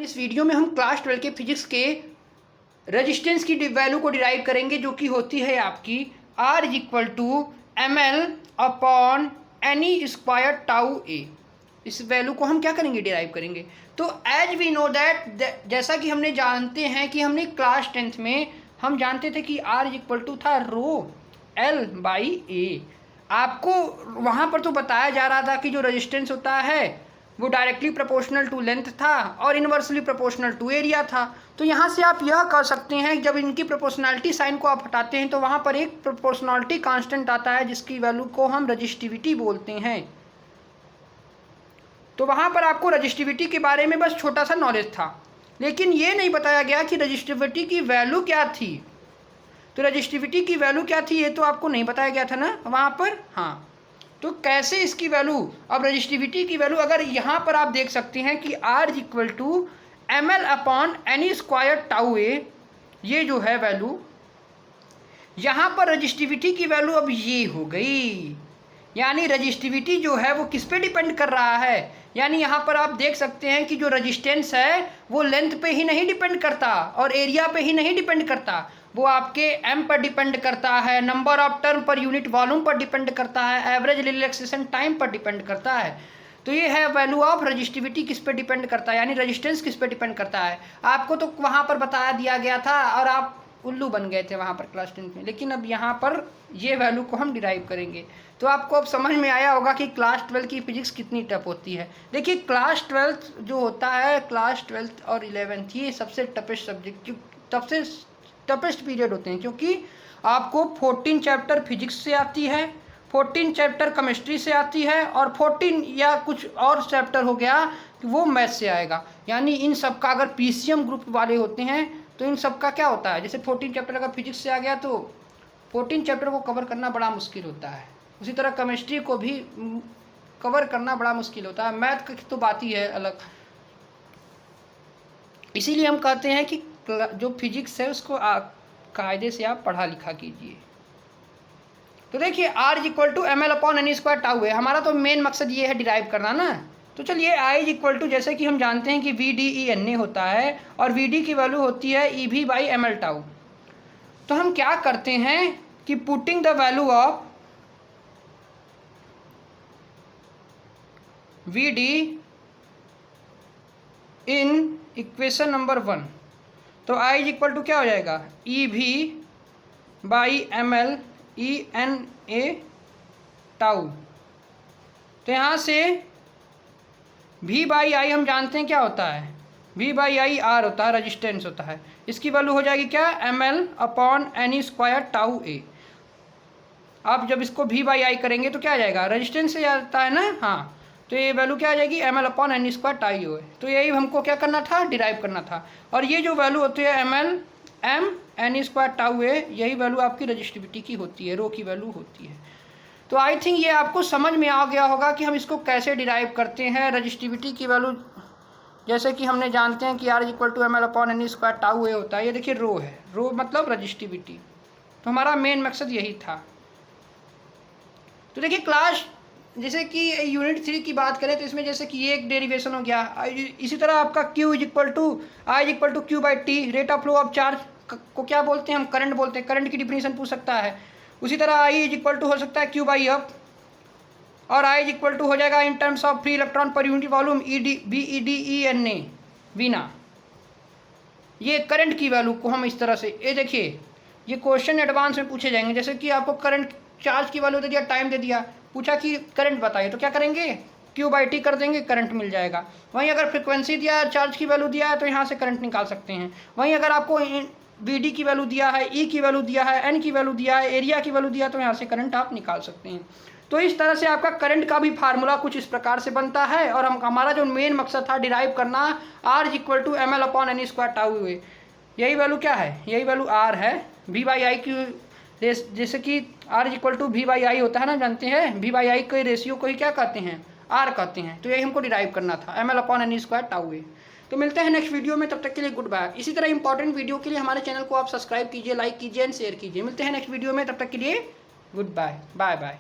इस वीडियो में हम क्लास 12 के फिजिक्स के रेजिस्टेंस की वैल्यू को डिराइव करेंगे, जो कि होती है आपकी R is equal to ml upon any square tau A. इस वैल्यू को हम क्या करेंगे, डिराइव करेंगे। तो एज वी नो दैट, जैसा कि हमने जानते हैं कि हमने क्लास 10th में हम जानते थे कि R इज इक्वल टू था रो L बाई ए। आपको वहाँ पर तो बताया जा रहा था कि जो रेजिस्टेंस होता है वो डायरेक्टली प्रोपोर्शनल टू लेंथ था और इनवर्सली प्रोपोर्शनल टू एरिया था। तो यहाँ से आप यह कह सकते हैं, जब इनकी प्रोपोर्शनलिटी साइन को आप हटाते हैं तो वहाँ पर एक प्रोपोर्शनलिटी कांस्टेंट आता है जिसकी वैल्यू को हम रजिस्टिविटी बोलते हैं। तो वहाँ पर आपको रजिस्टिविटी के बारे में बस छोटा सा नॉलेज था, लेकिन ये नहीं बताया गया कि रजिस्टिविटी की वैल्यू क्या थी। तो रजिस्टिविटी की वैल्यू क्या थी ये तो आपको नहीं बताया गया था ना वहाँ पर। हाँ, तो कैसे इसकी वैल्यू, अब रजिस्टिविटी की वैल्यू अगर यहाँ पर आप देख सकते हैं कि R is equal to ml upon any square tau A, ये जो है वैल्यू, यहाँ पर रजिस्टिविटी की वैल्यू अब ये हो गई। यानी रजिस्टिविटी जो है वो किस पे डिपेंड कर रहा है, यानी यहाँ पर आप देख सकते हैं कि जो रजिस्टेंस है वो लेंथ पे ही नहीं डिपेंड करता और एरिया पे ही नहीं डिपेंड करता, वो आपके m पर डिपेंड करता है, number of term per unit volume पर डिपेंड करता है, एवरेज रिलैक्सेशन टाइम पर डिपेंड करता है। तो ये है वैल्यू ऑफ रजिस्टिविटी किस पे डिपेंड करता है, यानी रजिस्टेंस किस पे डिपेंड करता है। आपको तो वहाँ पर बताया दिया गया था और आप उल्लू बन गए थे वहाँ पर क्लास 10 में, लेकिन अब यहाँ पर ये वैल्यू को हम डिराइव करेंगे। तो आपको अब समझ में आया होगा कि क्लास 12 की फिजिक्स कितनी टफ होती है। देखिए क्लास 12 जो होता है, क्लास 12 और 11th ये सबसे टफेस्ट सब्जेक्ट, सबसे टफेस्ट पीरियड होते हैं, क्योंकि आपको 14 चैप्टर फिजिक्स से आती है, 14 चैप्टर केमिस्ट्री से आती है और 14 या कुछ और चैप्टर हो गया वो मैथ से आएगा। यानी इन सब का अगर पीसीएम ग्रुप वाले होते हैं तो इन सब का क्या होता है, जैसे 14 चैप्टर अगर फिजिक्स से आ गया तो 14 चैप्टर को कवर करना बड़ा मुश्किल होता है। उसी तरह केमिस्ट्री को भी कवर करना बड़ा मुश्किल होता है, मैथ की तो बात ही है अलग। इसीलिए हम कहते हैं कि जो फिजिक्स है उसको कायदे से आप पढ़ा लिखा कीजिए। तो देखिए R is equal to ml upon any square tau है, हमारा तो मेन मकसद ये है डिराइव करना ना। तो चलिए I इज इक्वल टू, जैसे कि हम जानते हैं कि VDE होता है और VD की वैल्यू होती है EV बाई ml टाउ। तो हम क्या करते हैं कि putting the value of VD in equation number 1, तो I इज इक्वल टू क्या हो जाएगा, EV by ml ENA tau. तो यहाँ से V बाई आई हम जानते हैं क्या होता है, V बाई आई R होता है, रजिस्टेंस होता है। इसकी वैल्यू हो जाएगी क्या, ml upon any square tau A. आप जब इसको V बाई आई करेंगे तो क्या आ जाएगा, रजिस्टेंस से आता है ना। हाँ, तो ये वैल्यू क्या आ जाएगी, ml upon any square tau A. तो यही हमको क्या करना था, डिराइव करना था। और ये जो वैल्यू होती है ml m n e square tau A, यही वैल्यू आपकी रजिस्टिविटी की होती है, रो की वैल्यू होती है। तो आई थिंक ये आपको समझ में आ गया होगा कि हम इसको कैसे डिराइव करते हैं। रजिस्टिविटी की वैल्यू जैसे कि हमने जानते हैं कि R is equal to ml upon any square tau A होता है। ये देखिए रो है, रो मतलब रजिस्टिविटी। तो हमारा मेन मकसद यही था। तो देखिए क्लास, जैसे कि यूनिट 3 की बात करें तो इसमें जैसे कि ये एक डेरिवेशन हो गया। इसी तरह आपका Q is equal to I is equal to Q by T, rate of flow of charge को क्या बोलते हैं हम, करंट बोलते हैं। करंट की डिफिनीशन पूछ सकता है। उसी तरह I इज इक्वल टू हो सकता है Q बाई एफ, और I इज इक्वल टू हो जाएगा in terms of free electron per unit volume BEDENA Veena. ये करंट की वैल्यू को हम इस तरह से, ये देखिए ये क्वेश्चन एडवांस में पूछे जाएंगे। जैसे कि आपको करंट चार्ज की वैल्यू दे दिया, टाइम दे दिया, पूछा कि करंट बताइए, तो क्या करेंगे, Q बाई टी कर देंगे, करंट मिल जाएगा। वहीं अगर फ्रिक्वेंसी दिया है, चार्ज की वैल्यू दिया है, तो यहाँ से करंट निकाल सकते हैं। वहीं अगर आपको VD की वैल्यू दिया है, E की वैल्यू दिया है, N की वैल्यू दिया है, एरिया की वैल्यू दिया है, तो यहाँ से करंट आप निकाल सकते हैं। तो इस तरह से आपका करंट का भी फार्मूला कुछ इस प्रकार से बनता है। और हमारा जो मेन मकसद था डिराइव करना, R is equal to ml upon any square tau A, यही वैल्यू क्या है, यही वैल्यू R है। V बाई आई की, जैसे कि R is equal to V by I होता है ना, जानते हैं V बाई आई के रेशियो को ही क्या कहते हैं, R कहते हैं। तो यही हमको डिराइव करना था, ml upon any square tau A. तो मिलते हैं नेक्स्ट वीडियो में, तब तक के लिए गुड बाय। इसी तरह इंपॉर्टेंट वीडियो के लिए हमारे चैनल को आप सब्सक्राइब कीजिए, लाइक कीजिए एंड शेयर कीजिए। मिलते हैं नेक्स्ट वीडियो में, तब तक के लिए गुड बाय, बाय बाय।